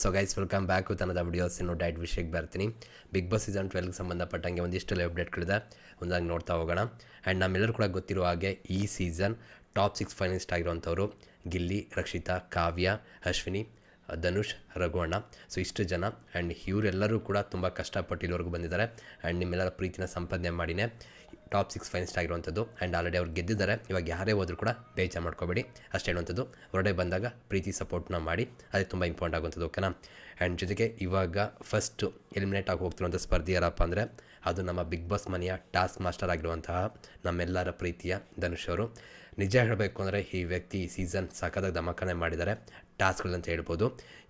So guys welcome back with ಅನ್ನೋದು videos. ಇನ್ನು ಡೈಟ್ ವಿಷಯಕ್ಕೆ ಬರ್ತೀನಿ. ಬಿಗ್ ಬಾಸ್ ಸೀಸನ್ 12ಗೆ ಸಂಬಂಧಪಟ್ಟಂಗೆ ಒಂದಿಷ್ಟು ಅಪ್ಡೇಟ್ಗಳಿದೆ, ಒಂದಾಗಿ ನೋಡ್ತಾ ಹೋಗೋಣ. ಆ್ಯಂಡ್ ನಮ್ಮೆಲ್ಲರೂ ಕೂಡ ಗೊತ್ತಿರೋ ಹಾಗೆ ಈ ಸೀಸನ್ ಟಾಪ್ 6 ಫೈನಲಿಸ್ಟ್ ಆಗಿರುವಂಥವ್ರು ಗಿಲ್ಲಿ, ರಕ್ಷಿತಾ, ಕಾವ್ಯ, ಅಶ್ವಿನಿ, ಧನುಷ್, ರಘುವಣ್ಣ. ಸೊ ಇಷ್ಟು ಜನ. ಆ್ಯಂಡ್ ಇವರೆಲ್ಲರೂ ಕೂಡ ತುಂಬ ಕಷ್ಟಪಟ್ಟು ಇಲ್ಲಿವರೆಗೂ ಬಂದಿದ್ದಾರೆ. ಆ್ಯಂಡ್ ನಿಮ್ಮೆಲ್ಲರ ಪ್ರೀತಿನ ಸಂಪಾದನೆ ಮಾಡಿನೇ ಟಾಪ್ 6 ಫೈನಲಿಸ್ಟ್ ಆಗಿರುವಂಥದ್ದು. ಆ್ಯಂಡ್ ಆಲ್ರೆಡಿ ಅವ್ರು ಗೆದ್ದಿದ್ದಾರೆ. ಇವಾಗ ಯಾರೇ ಹೋದರೂ ಕೂಡ ಬೇಜಾರು ಮಾಡ್ಕೋಬೇಡಿ, ಅಷ್ಟೇ ಹೇಳುವಂಥದ್ದು. ಹೊರಡೆ ಬಂದಾಗ ಪ್ರೀತಿ ಸಪೋರ್ಟ್ನ ಮಾಡಿ, ಅದೇ ತುಂಬ ಇಂಪಾರ್ಟೆಂಟ್ ಆಗುವಂಥದ್ದು, ಓಕೆನಾ. ಆ್ಯಂಡ್ ಜೊತೆಗೆ ಇವಾಗ ಫಸ್ಟು ಎಲಿಮಿನೇಟ್ ಆಗಿ ಹೋಗ್ತಿರುವಂಥ ಸ್ಪರ್ಧಿ ಯಾರಪ್ಪ ಅಂದರೆ ಅದು ನಮ್ಮ ಬಿಗ್ ಬಾಸ್ ಮನೆಯ ಟಾಸ್ಕ್ ಮಾಸ್ಟರ್ ಆಗಿರುವಂತಹ ನಮ್ಮೆಲ್ಲರ ಪ್ರೀತಿಯ ಧನುಷ್ ಅವರು. ನಿಜ ಹೇಳಬೇಕು ಅಂದರೆ ಈ ವ್ಯಕ್ತಿ ಈ ಸೀಸನ್ ಸಖತ್ತಾಗಿ ಧಮಕನೆ ಮಾಡಿದ್ದಾರೆ ಟಾಸ್ಕ್ಗಳಂತ ಹೇಳ್ಬೋದು.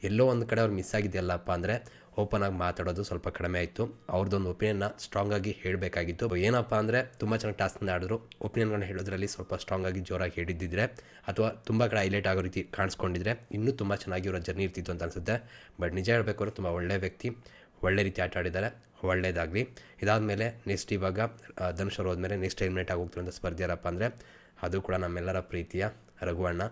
ಎಲ್ಲೋ ಒಂದು ಕಡೆ ಅವ್ರು ಮಿಸ್ ಆಗಿದೆಯಲ್ಲಪ್ಪ ಅಂದರೆ ಓಪನ್ ಆಗಿ ಮಾತಾಡೋದು ಸ್ವಲ್ಪ ಕಡಿಮೆ ಆಯಿತು. ಅವ್ರದ್ದೊಂದು ಒಪಿನಿಯನ್ನ ಸ್ಟ್ರಾಂಗಾಗಿ ಹೇಳಬೇಕಾಗಿತ್ತು. ಏನಪ್ಪ ಅಂದರೆ ತುಂಬ ಚೆನ್ನಾಗಿ ಟಾಸ್ಕ್ನ ಆಡಿದ್ರು. ಒಪಿನಿಯನ್ಗಳನ್ನ ಹೇಳೋದ್ರಲ್ಲಿ ಸ್ವಲ್ಪ ಸ್ಟ್ರಾಂಗಾಗಿ ಜೋರಾಗಿ ಹೇಳಿದ್ದಿದ್ರೆ ಅಥವಾ ತುಂಬ ಕಡೆ ಹೈಲೈಟ್ ಆಗೋ ರೀತಿ ಕಾಣಿಸ್ಕೊಂಡಿದ್ರೆ ಇನ್ನೂ ತುಂಬ ಚೆನ್ನಾಗಿ ಇವರ ಜರ್ನಿ ಇರ್ತಿತ್ತು ಅಂತ ಅನಿಸುತ್ತೆ. ಬಟ್ ನಿಜ ಹೇಳಬೇಕು ಅಂದರೆ ತುಂಬ ಒಳ್ಳೆಯ ವ್ಯಕ್ತಿ, ಒಳ್ಳೆ ರೀತಿ ಆಟ ಆಡಿದ್ದಾರೆ, ಒಳ್ಳೆಯದಾಗಲಿ. ಇದಾದಮೇಲೆ ನೆಕ್ಸ್ಟ್ ಇವಾಗ ಧನುಷ್ ಅವರು ಹೋದ್ಮೇಲೆ ನೆಕ್ಸ್ಟ್ ಎಲಿಮಿನೇಟ್ ಆಗಿ ಹೋಗ್ತಿರೋಂಥ ಸ್ಪರ್ಧೆ ಯಾರಪ್ಪ ಅಂದರೆ ಅದು ಕೂಡ ನಮ್ಮೆಲ್ಲರ ಪ್ರೀತಿಯ ರಘುವಣ್ಣ.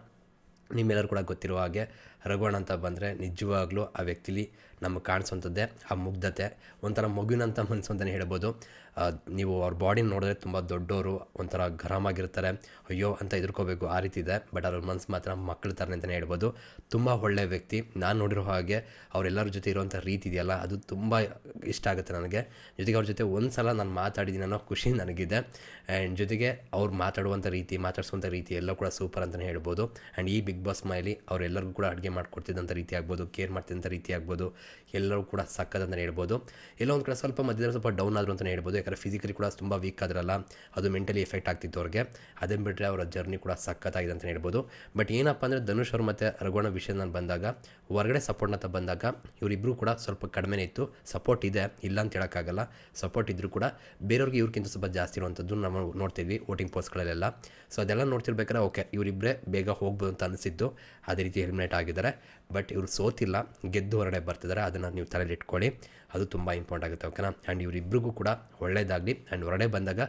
ನಿಮ್ಮೆಲ್ಲರೂ ಕೂಡ ಗೊತ್ತಿರುವ ಹಾಗೆ ರಘುವಣ್ಣ ಅಂತ ಬಂದರೆ ನಿಜವಾಗ್ಲೂ ಆ ವ್ಯಕ್ತಿಲಿ ನಮಗೆ ಕಾಣಿಸೋಂಥದ್ದೇ ಆ ಮುಗ್ಧತೆ, ಒಂಥರ ಮಗುವಿನಂಥ ಮನಸ್ಸು ಅಂತಲೇ ಹೇಳ್ಬೋದು. ನೀವು ಅವ್ರ ಬಾಡಿನ ನೋಡಿದ್ರೆ ತುಂಬ ದೊಡ್ಡವರು, ಒಂಥರ ಗರಮ್ ಆಗಿರ್ತಾರೆ, ಅಯ್ಯೋ ಅಂತ ಎದುರ್ಕೋಬೇಕು ಆ ರೀತಿ ಇದೆ. ಬಟ್ ಅವ್ರ ಮನಸ್ಸು ಮಾತ್ರ ಮಕ್ಕಳ ಥರನೇ ಅಂತಲೇ ಹೇಳ್ಬೋದು. ತುಂಬ ಒಳ್ಳೆಯ ವ್ಯಕ್ತಿ. ನಾನು ನೋಡಿರೋ ಹಾಗೆ ಅವರೆಲ್ಲರ ಜೊತೆ ಇರುವಂಥ ರೀತಿ ಇದೆಯಲ್ಲ, ಅದು ತುಂಬ ಇಷ್ಟ ಆಗುತ್ತೆ ನನಗೆ. ಜೊತೆಗೆ ಅವ್ರ ಜೊತೆ ಒಂದು ಸಲ ನಾನು ಮಾತಾಡಿದ್ದೀನಿ ಅನ್ನೋ ಖುಷಿ ನನಗಿದೆ. ಆ್ಯಂಡ್ ಜೊತೆಗೆ ಅವ್ರು ಮಾತಾಡುವಂಥ ರೀತಿ, ಮಾತಾಡಿಸುವಂಥ ರೀತಿ ಎಲ್ಲ ಕೂಡ ಸೂಪರ್ ಅಂತಲೇ ಹೇಳ್ಬೋದು. ಆ್ಯಂಡ್ ಈ ಬಿಗ್ ಬಾಸ್ ಮನೆಯಲ್ಲಿ ಅವರೆಲ್ಲರಿಗೂ ಕೂಡ ಅಡುಗೆ ಮಾಡಿಕೊಡ್ತಿದ್ದಂಥ ರೀತಿ ಆಗ್ಬೋದು, ಕೇರ್ ಮಾಡ್ತಿದ್ದಂಥ ರೀತಿ ಆಗ್ಬೋದು, ಎಲ್ಲರೂ ಕೂಡ ಸಕ್ಕತ್ತಂತಲೇ ಹೇಳ್ಬೋದು. ಎಲ್ಲೋ ಒಂದು ಕಡೆ ಸ್ವಲ್ಪ ಮಧ್ಯದಲ್ಲಿ ಸ್ವಲ್ಪ ಡೌನ್ ಆದರು ಅಂತಲೇ ಹೇಳ್ಬೋದು. ಯಾಕಂದರೆ ಫಿಸಿಕಲಿ ಕೂಡ ತುಂಬ ವೀಕ್ ಆದ್ರಲ್ಲ, ಅದು ಮೆಂಟಲಿ ಎಫೆಕ್ಟ್ ಆಗ್ತಿತ್ತು ಅವ್ರಿಗೆ. ಅದನ್ನು ಬಿಟ್ಟರೆ ಅವರ ಜರ್ನಿ ಕೂಡ ಸಕ್ಕತ್ತಾಗಿದೆ ಅಂತಲೇ ಹೇಳ್ಬೋದು. ಬಟ್ ಏನಪ್ಪ ಅಂದರೆ ಧನುಷ್ ಅವರು ಮತ್ತು ರಘುವಣ್ಣ ವಿಷಯ ನಾನು ಬಂದಾಗ, ಹೊರಗಡೆ ಸಪೋರ್ಟ್ನ ಬಂದಾಗ ಇವರಿಬ್ಬರು ಕೂಡ ಸ್ವಲ್ಪ ಕಡಿಮೆನೇ ಇತ್ತು. ಸಪೋರ್ಟ್ ಇದೆ, ಇಲ್ಲ ಅಂತ ಹೇಳೋಕ್ಕಾಗಲ್ಲ. ಸಪೋರ್ಟ್ ಇದ್ದರೂ ಕೂಡ ಬೇರೆಯವ್ರಿಗೆ ಇವ್ರಿಗಿಂತ ಸ್ವಲ್ಪ ಜಾಸ್ತಿ ಇರುವಂಥದ್ದು ನಾವು ನೋಡ್ತಿದ್ವಿ ವೋಟಿಂಗ್ ಪೋಸ್ಟ್ಗಳಲ್ಲೆಲ್ಲ. ಸೊ ಅದೆಲ್ಲ ನೋಡ್ತಿರ್ಬೇಕಾದ್ರೆ ಓಕೆ ಇವರಿಬ್ಬರೇ ಬೇಗ ಹೋಗ್ಬೋದು ಅಂತ ಅನಿಸಿದ್ದು. ಅದೇ ರೀತಿ ಎಲಿಮಿನೇಟ್ ಆಗಿದ್ದಾರೆ. ಬಟ್ ಇವರು ಸೋತಿಲ್ಲ, ಗೆದ್ದು ಹೊರಗಡೆ ಬರ್ತಿದ್ದಾರೆ. ಅದನ್ನು ನೀವು ತಲೆಯಲ್ಲಿ ಇಟ್ಕೊಳ್ಳಿ, ಅದು ತುಂಬ ಇಂಪಾರ್ಟೆಂಟ್ ಆಗುತ್ತೆ, ಓಕೆನಾ. ಆ್ಯಂಡ್ ಇವರಿಬ್ಬರಿಗೂ ಕೂಡ ಒಳ್ಳೆಯದಾಗಲಿ. ಆ್ಯಂಡ್ ಹೊರಗಡೆ ಬಂದಾಗ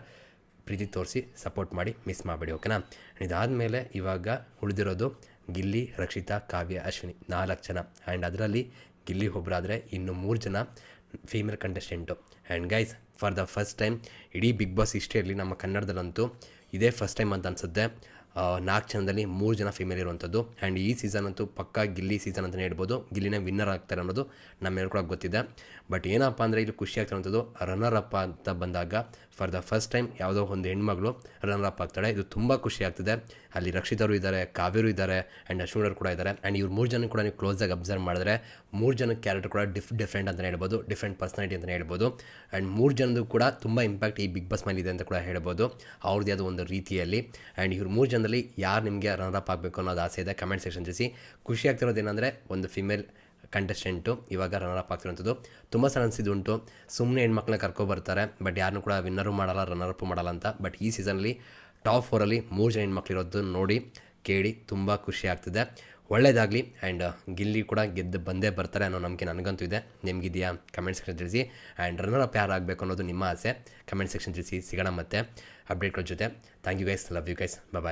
ಪ್ರೀತಿ ತೋರಿಸಿ ಸಪೋರ್ಟ್ ಮಾಡಿ, ಮಿಸ್ ಮಾಡಬೇಡಿ, ಓಕೆನಾ. ಇದಾದಮೇಲೆ ಇವಾಗ ಉಳಿದಿರೋದು ಗಿಲ್ಲಿ, ರಕ್ಷಿತಾ, ಕಾವ್ಯ, ಅಶ್ವಿನಿ, 4 ಜನ. ಆ್ಯಂಡ್ ಅದರಲ್ಲಿ ಗಿಲ್ಲಿ ಒಬ್ಬರಾದರೆ ಇನ್ನು 3 ಜನ female contestant. And guys, for the first time ಇಡೀ ಬಿಗ್ ಬಾಸ್ ಹಿಸ್ಟ್ರಿಯಲ್ಲಿ ನಮ್ಮ ಕನ್ನಡದಲ್ಲಂತೂ ಇದೇ ಫಸ್ಟ್ ಟೈಮ್ ಅಂತ ಅನಿಸುತ್ತೆ 4 ಜನದಲ್ಲಿ 3 ಜನ ಫೀಮೇಲ್ ಇರುವಂಥದ್ದು. ಆ್ಯಂಡ್ ಈ ಸೀಸನ್ ಅಂತೂ ಪಕ್ಕಾ ಗಿಲ್ಲಿ ಸೀಸನ್ ಅಂತಲೇ ಹೇಳ್ಬೋದು. ಗಿಲ್ಲಿನೇ ವಿನ್ನರ್ ಆಗ್ತಾರೆ ಅನ್ನೋದು ನಮ್ಮೆಲ್ಲರೂ ಕೂಡ ಗೊತ್ತಿದೆ. ಬಟ್ ಏನಪ್ಪ ಅಂದರೆ ಇಲ್ಲಿ ಖುಷಿ ಆಗ್ತಿರೋಂಥದ್ದು ರನ್ನರ್ ಅಪ್ ಅಂತ ಬಂದಾಗ ಫಾರ್ ದ ಫಸ್ಟ್ ಟೈಮ್ ಯಾವುದೋ ಒಂದು ಹೆಣ್ಮಗಳು ರನ್ನರ್ ಅಪ್ ಆಗ್ತಾಳೆ. ಇದು ತುಂಬ ಖುಷಿ ಆಗ್ತಿದೆ. ಅಲ್ಲಿ ರಕ್ಷಿತರು ಇದ್ದಾರೆ, ಕಾವ್ಯರು ಇದ್ದಾರೆ, ಆ್ಯಂಡ್ ಅಶ್ವಿನರು ಕೂಡ ಇದ್ದಾರೆ. ಆ್ಯಂಡ್ ಇವ್ರು 3 ಜನ ಕೂಡ ನೀವು ಕ್ಲೋಸಾಗಿ ಅಬ್ಸರ್ವ್ ಮಾಡಿದ್ರೆ 3 ಜನ ಕ್ಯಾರೆಕ್ಟರ್ ಕೂಡ ಡಿಫ್ರೆಂಟ್ ಅಂತಲೇ ಹೇಳ್ಬೋದು, ಡಿಫ್ರೆಂಟ್ ಪರ್ಸನಾಲಿಟಿ ಅಂತಲೇ ಹೇಳ್ಬೋದು. ಆ್ಯಂಡ್ 3 ಜನದ್ದು ಕೂಡ ತುಂಬ ಇಂಪ್ಯಾಕ್ಟ್ ಈ ಬಿಗ್ ಬಾಸ್ ಮೇಲೆ ಇದೆ ಅಂತ ಕೂಡ ಹೇಳ್ಬೋದು, ಅವ್ರದ್ದು ಯಾವುದೋ ಒಂದು ರೀತಿಯಲ್ಲಿ. ಆ್ಯಂಡ್ ಇವ್ರು 3 ಜನದಲ್ಲಿ ಯಾರು ನಿಮಗೆ ರನ್ನರ್ ಅಪ್ ಆಗಬೇಕು ಅನ್ನೋದು ಆಸೆ ಇದೆ ಕಮೆಂಟ್ ಸೆಕ್ಷನ್ ತಿಳಿಸಿ. ಖುಷಿ ಆಗ್ತಿರೋದೇನೆಂದರೆ ಒಂದು ಫಿಮೇಲ್ ಕಂಟೆಸ್ಟೆಂಟು ಇವಾಗ ರನ್ನರ್ ಅಪ್ ಆಗ್ತಿರೋಂಥದ್ದು. ತುಂಬ ಸಲ ಅನಿಸಿದುಂಟು ಸುಮ್ಮನೆ ಹೆಣ್ಮಕ್ಳನ್ನ ಕರ್ಕೊಬರ್ತಾರೆ, ಬಟ್ ಯಾರನ್ನೂ ಕೂಡ ವಿನ್ನರು ಮಾಡಲ್ಲ, ರನ್ನರ್ ಅಪ್ ಮಾಡಲ್ಲ ಅಂತ. ಬಟ್ ಈ ಸೀಸನಲ್ಲಿ ಟಾಪ್ 4ಅಲ್ಲಿ 3 ಜನ ಹೆಣ್ಮಕ್ಳು ಇರೋದು ನೋಡಿ ಕೇಳಿ ತುಂಬ ಖುಷಿ ಆಗ್ತಿದೆ. ಒಳ್ಳೆಯದಾಗಲಿ. ಆ್ಯಂಡ್ ಗಿಲ್ಲಿ ಕೂಡ ಗೆದ್ದು ಬಂದೇ ಬರ್ತಾರೆ ಅನ್ನೋ ನಂಬಿಕೆ ನನಗಂತೂ ಇದೆ. ನಿಮಗಿದೆಯಾ ಕಮೆಂಟ್ ಸೆಕ್ಷನ್ ತಿಳಿಸಿ. ಆ್ಯಂಡ್ ರನ್ನರ್ ಅಪ್ ಯಾರು ಆಗಬೇಕು ಅನ್ನೋದು ನಿಮ್ಮ ಆಸೆ, ಕಮೆಂಟ್ ಸೆಕ್ಷನ್ ತಿಳಿಸಿ. ಸಿಗೋಣ ಮತ್ತೆ ಅಪ್ಡೇಟ್ಗಳ ಜೊತೆ. Thank you guys, love you guys, bye.